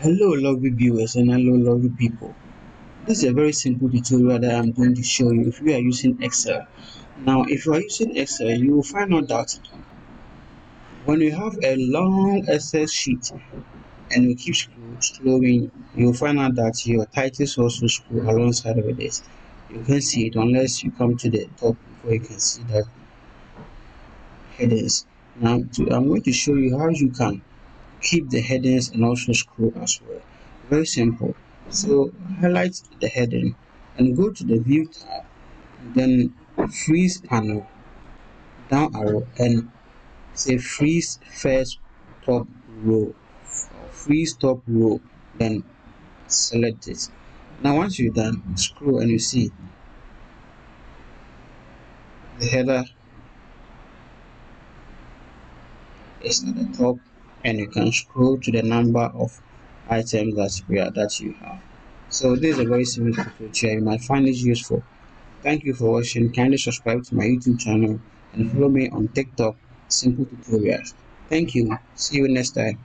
Hello lovely viewers and hello lovely people. This is a very simple tutorial that I'm going to show you if you are using Excel. Now if you are using Excel, you will find out that when you have a long Excel sheet and you keep scrolling, you will find out that your titles also scroll alongside with it. You can't see it unless you come to the top before you can see that headings. I'm going to show you how you can keep the headings and also scroll as well. Very simple. So highlight the heading and go to the view tab, then freeze panel, down arrow, and say freeze first top row or freeze top row, then select it. Now once you're done, scroll and you see the header is at the top, and you can scroll to the number of items that you have. So this is a very simple tutorial. You might find it useful. Thank you for watching. Kindly subscribe to my YouTube channel and follow me on TikTok, Simple Tutorials. Thank you. See you next time.